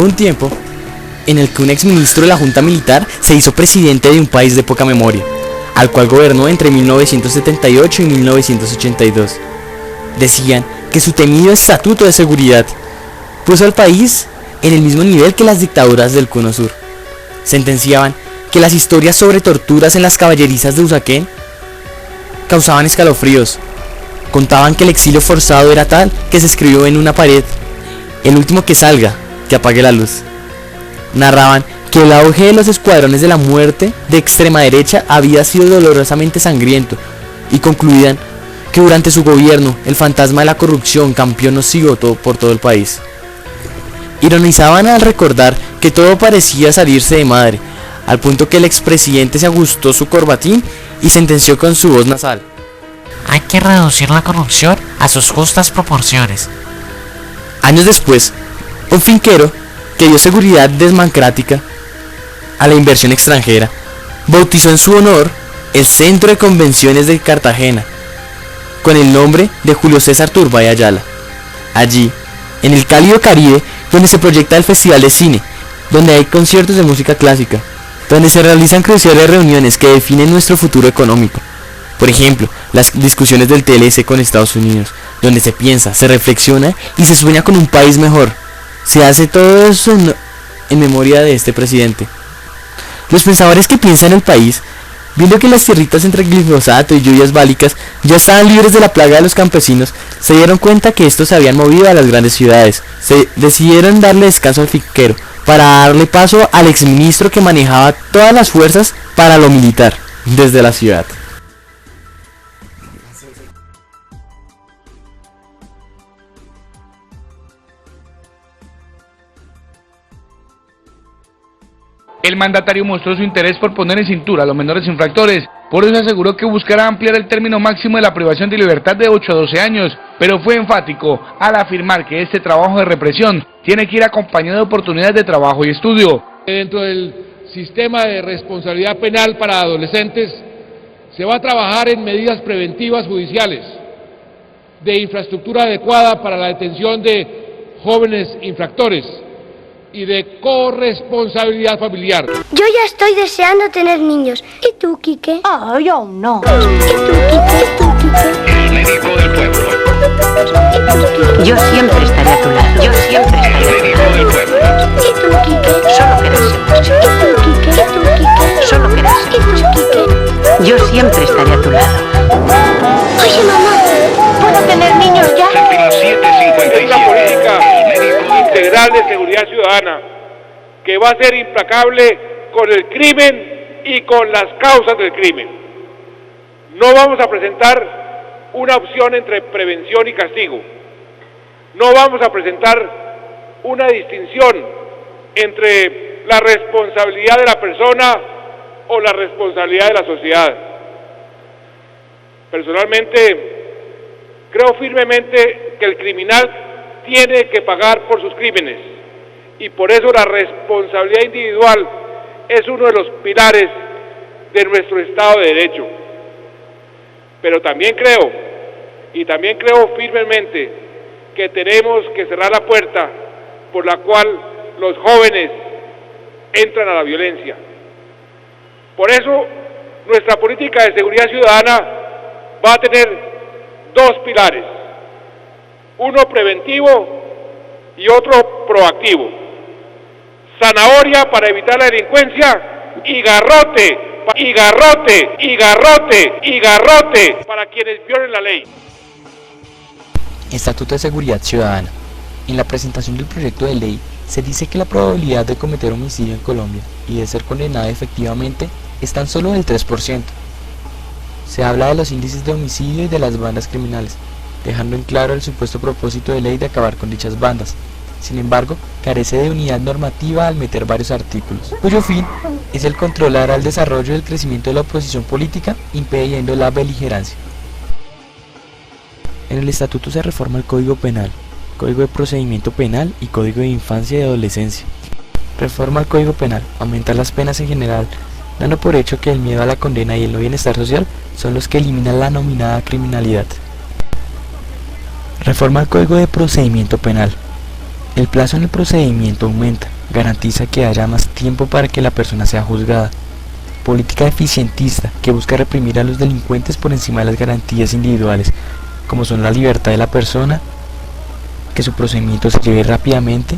Fue un tiempo en el que un exministro de la Junta Militar se hizo presidente de un país de poca memoria, al cual gobernó entre 1978 y 1982. Decían que su temido Estatuto de Seguridad puso al país en el mismo nivel que las dictaduras del Cono Sur. Sentenciaban que las historias sobre torturas en las caballerizas de Usaquén causaban escalofríos. Contaban que el exilio forzado era tal que se escribió en una pared: el último que salga, que apague la luz. Narraban que el auge de los escuadrones de la muerte de extrema derecha había sido dolorosamente sangriento, y concluían que durante su gobierno el fantasma de la corrupción campeó nocivo por todo el país. Ironizaban al recordar que todo parecía salirse de madre, al punto que el expresidente se ajustó su corbatín y sentenció con su voz nasal: hay que reducir la corrupción a sus justas proporciones. Años después, un finquero que dio seguridad democrática a la inversión extranjera bautizó en su honor el Centro de Convenciones de Cartagena con el nombre de Julio César Turbay Ayala. Allí, en el cálido Caribe, donde se proyecta el Festival de Cine, donde hay conciertos de música clásica, donde se realizan cruciales reuniones que definen nuestro futuro económico. Por ejemplo, las discusiones del TLC con Estados Unidos, donde se piensa, se reflexiona y se sueña con un país mejor. Se hace todo eso en memoria de este presidente. Los pensadores que piensan en el país, viendo que las tierritas entre glifosato y lluvias bálicas ya estaban libres de la plaga de los campesinos, se dieron cuenta que estos se habían movido a las grandes ciudades. Se decidieron darle descanso al finquero para darle paso al exministro que manejaba todas las fuerzas para lo militar desde la ciudad. El mandatario mostró su interés por poner en cintura a los menores infractores, por eso aseguró que buscará ampliar el término máximo de la privación de libertad de 8 a 12 años, pero fue enfático al afirmar que este trabajo de represión tiene que ir acompañado de oportunidades de trabajo y estudio. Dentro del sistema de responsabilidad penal para adolescentes se va a trabajar en medidas preventivas judiciales, de infraestructura adecuada para la detención de jóvenes infractores y de corresponsabilidad familiar. Yo ya estoy deseando tener niños. ¿Y tú, Quique? Ay, aún no. ¿Y tú, Quique? El médico del pueblo. Yo siempre estaré a tu lado. Yo siempre estaré El médico del pueblo. ¿Y tú, Quique? Solo quererse mucho. ¿Y tú, Quique? ¿Y tú, Quique? Solo quererse ¿Y tú, Quique? Yo siempre estaré a tu lado. Oye, mamá, ¿puedo tener niños ya? Séptima 757. Es una política El médico del integral de seguridad ciudadana que va a ser implacable con el crimen y con las causas del crimen. No vamos a presentar una opción entre prevención y castigo. No vamos a presentar una distinción entre la responsabilidad de la persona o la responsabilidad de la sociedad. Personalmente, creo firmemente que el criminal tiene que pagar por sus crímenes y por eso la responsabilidad individual es uno de los pilares de nuestro Estado de Derecho. Pero también creo firmemente que tenemos que cerrar la puerta por la cual los jóvenes entran a la violencia. Por eso nuestra política de seguridad ciudadana va a tener dos pilares, uno preventivo y otro proactivo. Zanahoria para evitar la delincuencia y garrote para quienes violen la ley. Estatuto de Seguridad Ciudadana. En la presentación del proyecto de ley se dice que la probabilidad de cometer homicidio en Colombia y de ser condenado efectivamente es tan solo del 3%. Se habla de los índices de homicidio y de las bandas criminales, dejando en claro el supuesto propósito de ley de acabar con dichas bandas. Sin embargo, carece de unidad normativa al meter varios artículos, cuyo fin es el controlar al desarrollo y el crecimiento de la oposición política, impidiendo la beligerancia. En el estatuto se reforma el Código Penal, Código de Procedimiento Penal y Código de Infancia y Adolescencia. Reforma el Código Penal, aumenta las penas en general, dando por hecho que el miedo a la condena y el no bienestar social son los que eliminan la nominada criminalidad. Reforma el Código de Procedimiento Penal. El plazo en el procedimiento aumenta, garantiza que haya más tiempo para que la persona sea juzgada. Política eficientista, que busca reprimir a los delincuentes por encima de las garantías individuales, como son la libertad de la persona, que su procedimiento se lleve rápidamente,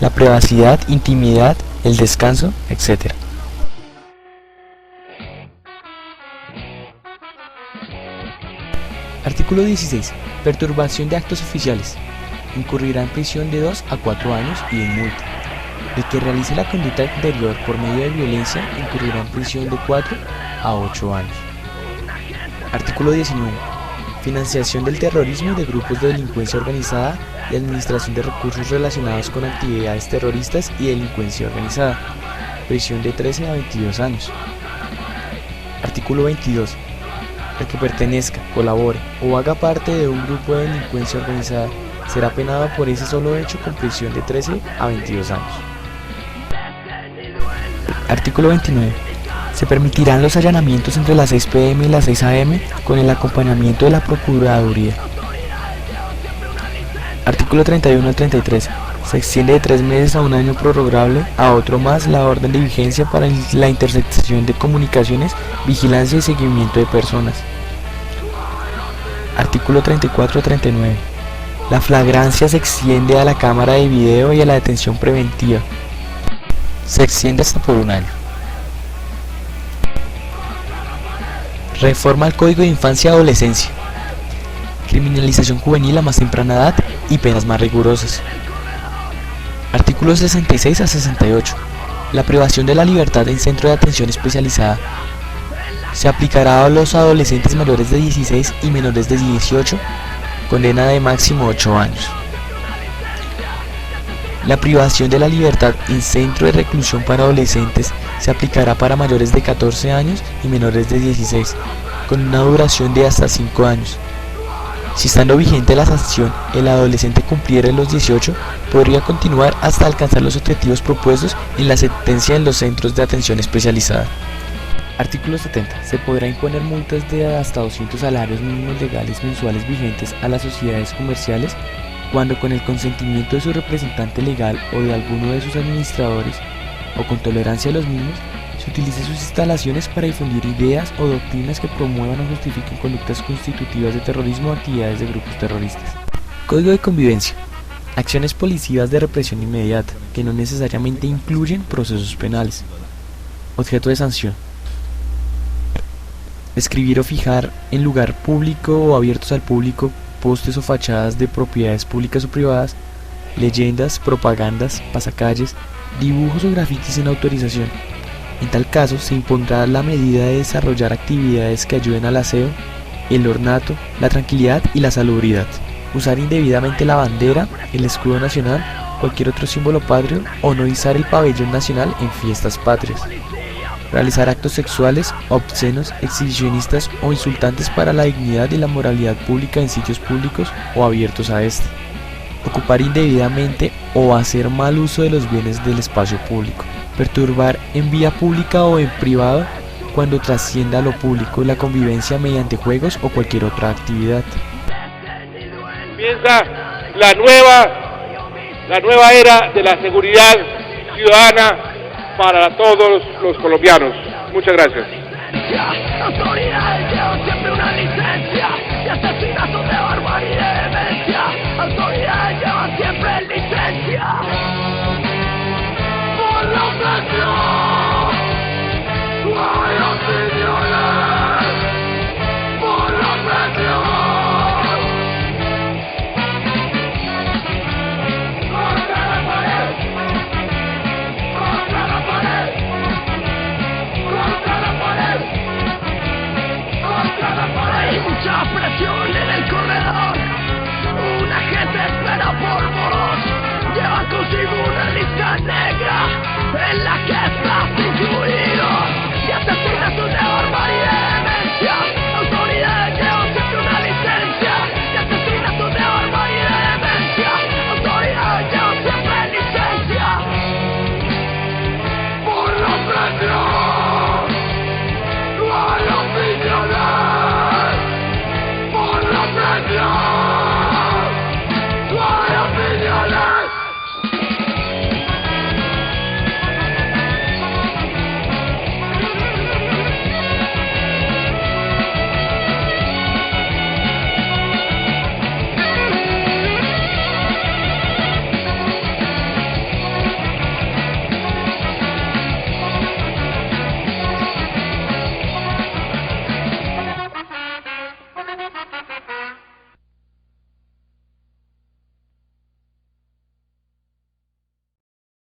la privacidad, intimidad, el descanso, etc. Artículo 16. Perturbación de actos oficiales. Incurrirá en prisión de 2 a 4 años y en multa. El que realice la conducta anterior por medio de violencia incurrirá en prisión de 4 a 8 años. Artículo 19. Financiación del terrorismo y de grupos de delincuencia organizada y administración de recursos relacionados con actividades terroristas y delincuencia organizada. Prisión de 13 a 22 años. Artículo 22. El que pertenezca, colabore o haga parte de un grupo de delincuencia organizada será penado por ese solo hecho con prisión de 13 a 22 años. Artículo 29. Se permitirán los allanamientos entre las 6 p.m. y las 6 a.m. con el acompañamiento de la Procuraduría. Artículo 31 al 33. Se extiende de 3 meses a un año prorrogable a otro más la orden de vigencia para la interceptación de comunicaciones, vigilancia y seguimiento de personas. Artículo 34 al 39. La flagrancia se extiende a la cámara de video y a la detención preventiva. Se extiende hasta por un año. Reforma al Código de Infancia y Adolescencia. Criminalización juvenil a más temprana edad y penas más rigurosas. Artículos 66 a 68. La privación de la libertad en centro de atención especializada. Se aplicará a los adolescentes mayores de 16 y menores de 18, condena de máximo 8 años. La privación de la libertad en centro de reclusión para adolescentes se aplicará para mayores de 14 años y menores de 16, con una duración de hasta 5 años. Si estando vigente la sanción, el adolescente cumpliera los 18, podría continuar hasta alcanzar los objetivos propuestos en la sentencia en los centros de atención especializada. Artículo 70. Se podrá imponer multas de hasta 200 salarios mínimos legales mensuales vigentes a las sociedades comerciales cuando con el consentimiento de su representante legal o de alguno de sus administradores, o con tolerancia de los mismos, se utilice sus instalaciones para difundir ideas o doctrinas que promuevan o justifiquen conductas constitutivas de terrorismo o actividades de grupos terroristas. Código de convivencia. Acciones policivas de represión inmediata, que no necesariamente incluyen procesos penales. Objeto de sanción. Escribir o fijar en lugar público o abiertos al público postes o fachadas de propiedades públicas o privadas, leyendas, propagandas, pasacalles, dibujos o grafitis sin autorización. En tal caso, se impondrá la medida de desarrollar actividades que ayuden al aseo, el ornato, la tranquilidad y la salubridad. Usar indebidamente la bandera, el escudo nacional, cualquier otro símbolo patrio o no izar el pabellón nacional en fiestas patrias. Realizar actos sexuales, obscenos, exhibicionistas o insultantes para la dignidad y la moralidad pública en sitios públicos o abiertos a este. Ocupar indebidamente o hacer mal uso de los bienes del espacio público. Perturbar en vía pública o en privado cuando trascienda a lo público la convivencia mediante juegos o cualquier otra actividad. Comienza la nueva era de la seguridad ciudadana para todos los colombianos. Muchas gracias. Autoridades llevan siempre una licencia de asesinato, de barbarie y de demencia. Autoridades llevan siempre licencia por la opresión, por los opiniones, por la opresión. Contra la pared, contra la pared, contra la pared, contra la pared. Hay mucha presión en el corredor, una gente espera por vos. Lleva consigo una lista negra en la que estás incluido y asesinas un